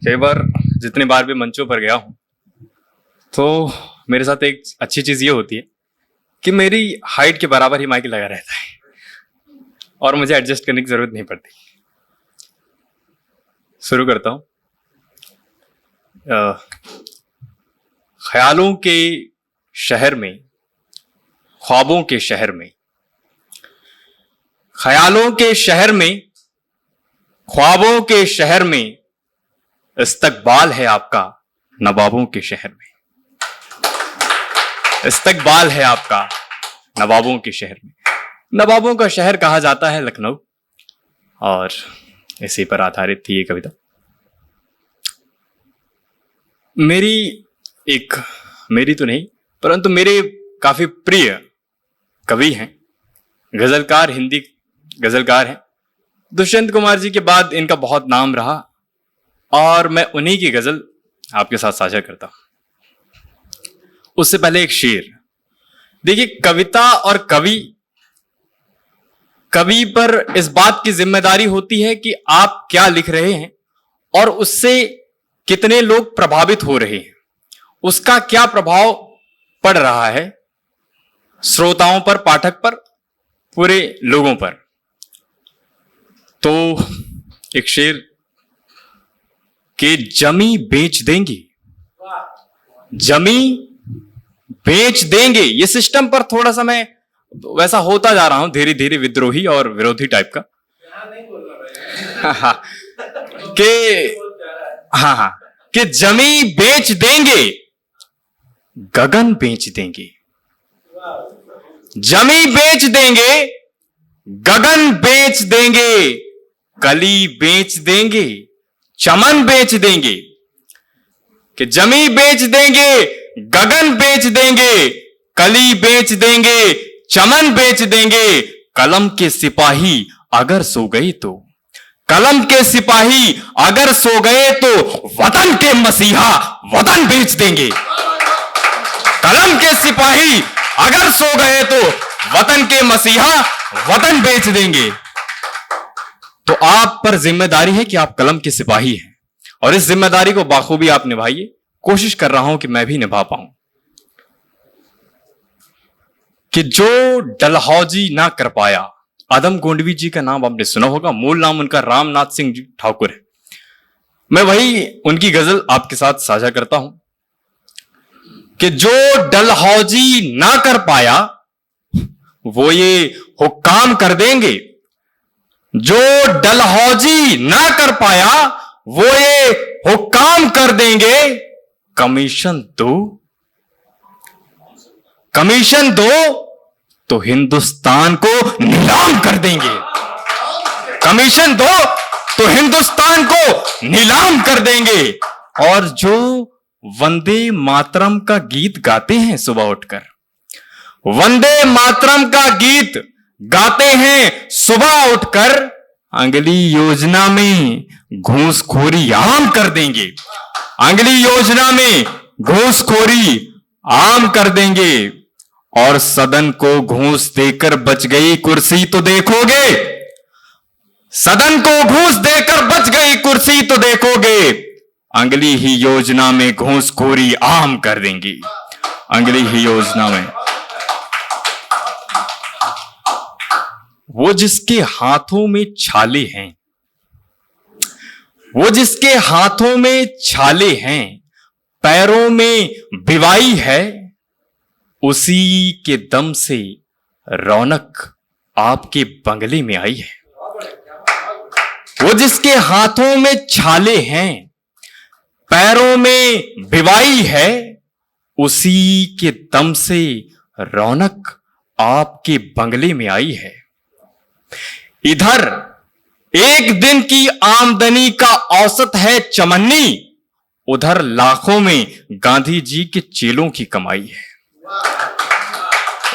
कई बार जितनी बार भी मंचों पर गया हूं तो मेरे साथ एक अच्छी चीज ये होती है कि मेरी हाइट के बराबर ही माइक लगा रहता है और मुझे एडजस्ट करने की जरूरत नहीं पड़ती। शुरू करता हूं। ख्यालों के शहर में, ख्वाबों के शहर में, ख्यालों के शहर में, ख्वाबों के शहर में इस्तकबाल है आपका नवाबों के शहर में। इस्तकबाल है आपका नवाबों के शहर में। नवाबों का शहर कहा जाता है लखनऊ और इसी पर आधारित थी ये कविता। मेरी तो नहीं परंतु मेरे काफी प्रिय कवि हैं, गजलकार, हिंदी गजलकार हैं। दुष्यंत कुमार जी के बाद इनका बहुत नाम रहा और मैं उन्हीं की गजल आपके साथ साझा करता हूं। उससे पहले एक शेर। देखिए, कविता और कवि पर इस बात की जिम्मेदारी होती है कि आप क्या लिख रहे हैं और उससे कितने लोग प्रभावित हो रहे हैं, उसका क्या प्रभाव पड़ रहा है श्रोताओं पर, पाठक पर, पूरे लोगों पर। तो एक शेर के जमी बेच देंगे, जमी बेच देंगे। ये सिस्टम पर थोड़ा सा मैं वैसा होता जा रहा हूं, धीरे धीरे विद्रोही और विरोधी टाइप का। कि जमी बेच देंगे, गगन बेच देंगे। जमी बेच देंगे, गगन बेच देंगे, कली बेच देंगे, चमन बेच देंगे। कि जमी बेच देंगे, गगन बेच देंगे, कली बेच देंगे, चमन बेच देंगे। कलम के सिपाही अगर सो गए तो, कलम के सिपाही अगर सो गए तो वतन के मसीहा वतन बेच देंगे। कलम के सिपाही अगर सो गए तो वतन के मसीहा वतन बेच देंगे। तो आप पर जिम्मेदारी है कि आप कलम के सिपाही हैं और इस जिम्मेदारी को बाखूबी आप निभाइए। कोशिश कर रहा हूं कि मैं भी निभा पाऊं। कि जो डलहौजी ना कर पाया, आदम गोंडवी जी का नाम आपने सुना होगा, मूल नाम उनका रामनाथ सिंह जी ठाकुर है। मैं वही उनकी गजल आपके साथ साझा करता हूं कि जो डलहौजी ना कर पाया वो ये हुक्काम कर देंगे। जो डलहौजी ना कर पाया वो ये हुक्काम कर देंगे। कमीशन दो, कमीशन दो तो हिंदुस्तान को नीलाम कर देंगे। कमीशन दो तो हिंदुस्तान को नीलाम कर देंगे। और जो वंदे मातरम का गीत गाते हैं सुबह उठकर, वंदे मातरम का गीत गाते हैं सुबह उठकर, अगली योजना में घूसखोरी आम कर देंगे। अगली योजना में घूसखोरी आम कर देंगे। और सदन को घूस देकर बच गई कुर्सी तो देखोगे, सदन को घूस देकर बच गई कुर्सी तो देखोगे, अगली ही योजना में घूसखोरी आम कर देंगी। अगली ही योजना में। वो जिसके हाथों में छाले हैं, वो जिसके हाथों में छाले हैं, पैरों में बिवाई है, उसी के दम से रौनक आपके बंगले में आई है। वो जिसके हाथों में छाले हैं, पैरों में बिवाई है, उसी के दम से रौनक आपके बंगले में आई है। इधर एक दिन की आमदनी का औसत है चमन्नी, उधर लाखों में गांधी जी के चेलों की कमाई है।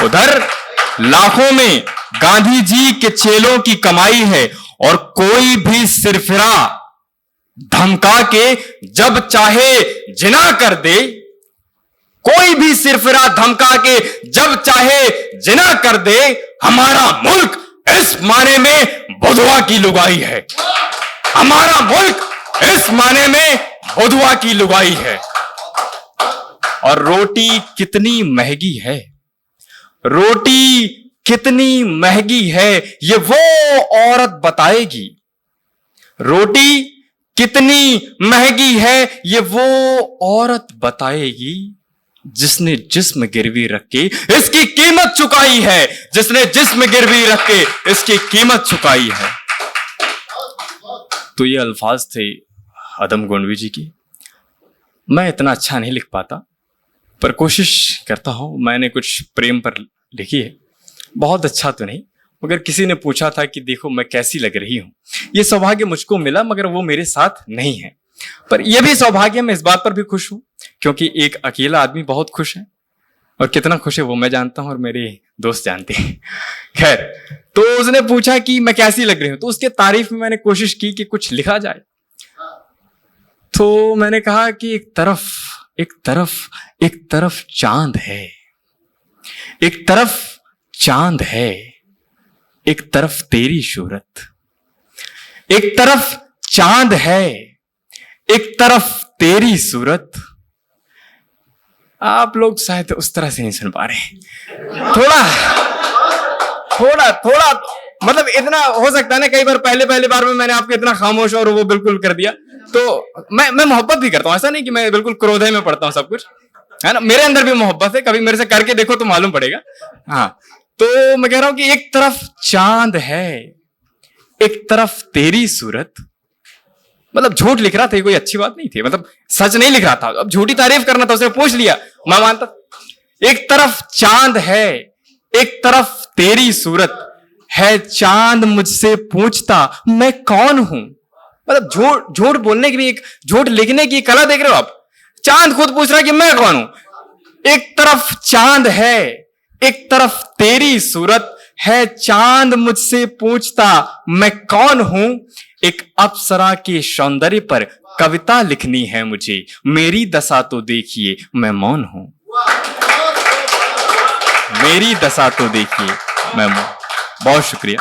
उधर लाखों में गांधी जी के चेलों की कमाई है। और कोई भी सिरफिरा धमका के जब चाहे जिना कर दे, कोई भी सिरफिरा धमका के जब चाहे जिना कर दे, हमारा मुल्क इस माने में बधुआ की लुगाई है। हमारा मुल्क इस माने में हुदवा की लुगाई है। और रोटी कितनी महंगी है, रोटी कितनी महंगी है, ये वो औरत बताएगी। रोटी कितनी महंगी है, ये वो औरत बताएगी, जिसने जिस्म गिरवी रख के इसकी कीमत चुकाई है, जिसने जिस्म गिरवी रख के इसकी कीमत चुकाई है। तो ये अल्फाज थे अदम गोंडवी जी की। मैं इतना अच्छा नहीं लिख पाता, पर कोशिश करता हूं। मैंने कुछ प्रेम पर लिखी है, बहुत अच्छा तो नहीं, मगर किसी ने पूछा था कि देखो मैं कैसी लग रही हूं। ये सौभाग्य मुझको मिला, मगर वो मेरे साथ नहीं है। पर यह भी सौभाग्य, मैं इस बात पर भी खुश हूं, क्योंकि एक अकेला आदमी बहुत खुश है, और कितना खुश है वो मैं जानता हूं और मेरे दोस्त जानते हैं। खैर, तो उसने पूछा कि मैं कैसी लग रही हूं, तो उसके तारीफ में मैंने कोशिश की कि कुछ लिखा जाए। तो मैंने कहा कि एक तरफ चांद है, एक तरफ चांद है, एक तरफ तेरी शूरत। एक तरफ चांद है, एक तरफ तेरी सूरत। आप लोग शायद उस तरह से नहीं सुन पा रहे। थोड़ा मतलब इतना हो सकता है ना, कई बार पहले बार में मैंने आपको इतना खामोश और वो बिल्कुल कर दिया। तो मैं मोहब्बत भी करता हूं, ऐसा नहीं कि मैं बिल्कुल क्रोध में पड़ता हूं, सब कुछ है ना, मेरे अंदर भी मोहब्बत है। कभी मेरे से करके देखो तो मालूम पड़ेगा। हाँ, तो मैं कह रहा हूं कि एक तरफ चांद है, एक तरफ तेरी सूरत। मतलब झूठ लिख रहा था, कोई अच्छी बात नहीं थी, मतलब सच नहीं लिख रहा था। अब झूठी तारीफ करना था, उसने पूछ लिया, मैं मानता। एक तरफ चांद है, एक तरफ तेरी सूरत है, चांद मुझसे पूछता मैं कौन हूं। मतलब झूठ बोलने की भी एक, झूठ लिखने की कला देख रहे हो आप। चांद खुद पूछ रहा है कि मैं कौन हूं। एक तरफ चांद है, एक तरफ तेरी सूरत है, चांद मुझसे पूछता मैं कौन हूं। एक अप्सरा के सौंदर्य पर कविता लिखनी है मुझे, मेरी दशा तो देखिए मैं मौन हूं। मेरी दशा तो देखिए मैं मौन। बहुत शुक्रिया।